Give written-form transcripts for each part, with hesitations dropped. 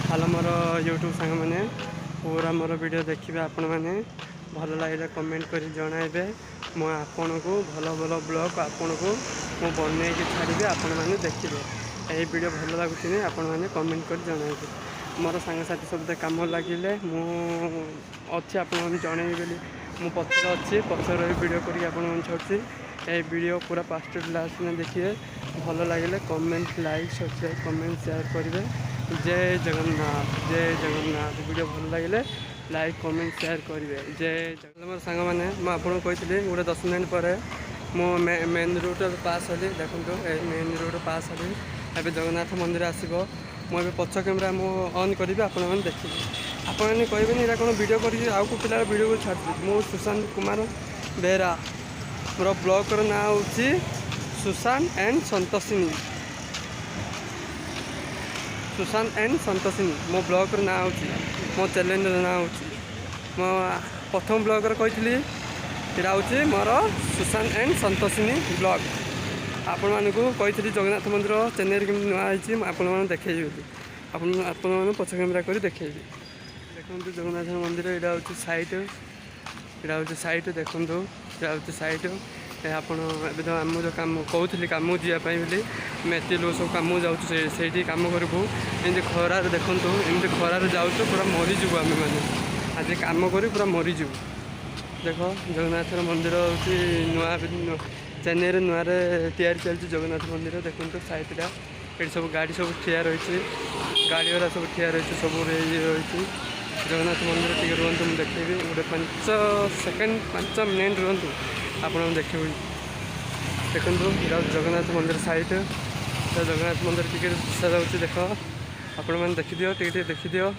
Hello मोर YouTube सांग मैंने पूरा मोर वीडियो देखिए आपण मैंने भल लगे कमेंट कर जनइबे मु आपन को भल भल ब्लॉग आपन को मु बन छाड़ी आपण मैंने देखिए यही वीडियो भल लगुच नहीं आपण मैंने कमेंट कर जनइबे मोर सांगसाथी सब कम लगे अच्छे आपन जनइबी बोली मु पचर अच्छी पचर वीडियो कर छुट्टी ये वीडियो पूरा फास्ट लास्ट में देखिए भल लगे comment like subscribe comment share करेंगे। जय जगन्नाथ वीडियो भल लगे लाइक कमेंट शेयर करेंगे। जय जगन्नाथ मोर सांग मैंने मुझे कही गोटे 10 मिनट पर मो मेन रोड पास हली देखो मेन रोड पास हली एवं जगन्नाथ मंदिर आसो मुझे पछ कैमेरा मु ऑन करी आपने देखिए आपने कहे यहाँ कौन वीडियो कर आउ को पिलार वीडियो को छाड़ी मु सुशांत कुमार बेहरा मोर ब्लॉगर ना हूँ सुशांत एंड संतोषिनी सुशांत एंड संतोषिनी मो ब्लॉगर ना हूँ मो चैनल ना हूँ मो प्रथम ब्लॉगर कही यहाँ हूँ मोर सुशांत एंड संतोषिनी ब्लॉग आपण मानक कही जगन्नाथ मंदिर चेन्नई केमी नुआई आपण देखी आपण पछ कैमेरा कर देखी देखो जगन्नाथ मंदिर यहाँ हूँ साइट यहाँ हूँ साइट देखो यहाँ हूँ साइट आपण ए आम जो कम कहूली कम जावाई बोली मेटी लोग सब कम जाऊँ कम करूँ एमती खरार देखु एमती खरार जाऊँ पूरा मरीजु आम मैंने आज कम कर पूरा मरीजु देख जगन्नाथ मंदिर हूँ नुआ चेन्नई नुआ तैयारी चलती जगन्नाथ मंदिर देखो साइडटा ये सब गाड़ी सब ठिया रही गाड़ी वाला सब ठिया रही सब रही जगन्नाथ मंदिर टी रुहतु मुझे देखी गोटे 5 सेकेंड 5 मिनट रुहतु आप देखिए देखो यहाँ जगन्नाथ मंदिर साइट जगन्नाथ मंदिर टी जाऊँगी देख आपण मैंने देखीदि टे देखीदि यहाँ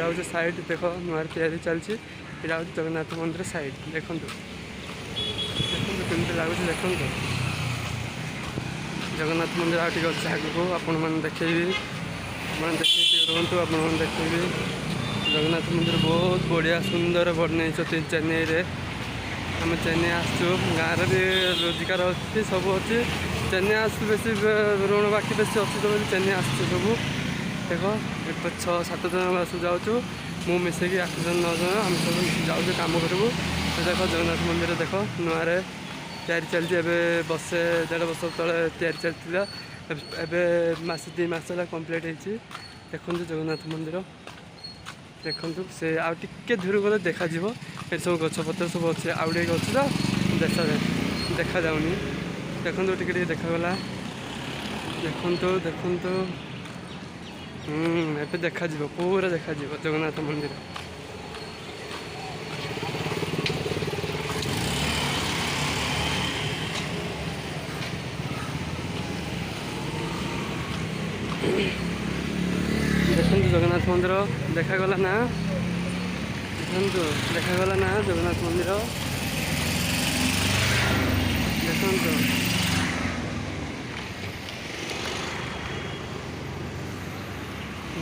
हूँ साइड देख नुआ तैयारी चलती यहाँ हूँ जगन्नाथ मंदिर साइड देखो कमी लगुच देखो जगन्नाथ मंदिर आगे अच्छे आगे आपण मैंने देखी आप देखिए रुहतु आप देखिए जगन्नाथ मंदिर बहुत बढ़िया सुंदर बनई चेन्नई रे आम चेन्नई आसु गाँव भी रोजगार अच्छी सब अच्छी चेन्नई आस बेसी ऋण बाकी बेसी अच्छी तो चेन्नई आस सब देख 6-7 जन आस जाऊँ मु मिसेक 8 जन 9 जन आम सब जाऊँ कम करूँ देख जगन्नाथ मंदिर देख नुआ तैयारी चलती एवं बसे 1.5 वर्ष तले तैयारी चलता एवं मस 2 मास कम्प्लीट होती देखो जगन्नाथ मंदिर देखु से आगे दूर गले देखा ये सब गछपत्र सब अच्छे आउटे गछ तो देखा जाऊनी देखो टे देखागला देखु देखु एबे देखा पूरा देखा जगन्नाथ मंदिर देखो जगन्नाथ मंदिर देखागला ना देखो देखागला ना जगन्नाथ मंदिर देखो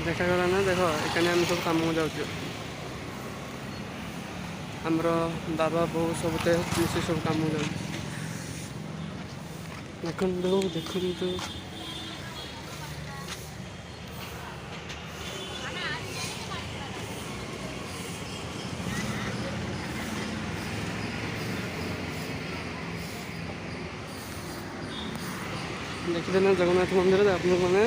देखागला ना देख एखाने आम सब कम जाऊँ आमर बाबा बो सब मिसी सब कम जाऊँ देखो देखो देखिए ना जगन्नाथ मंदिर आप मैंने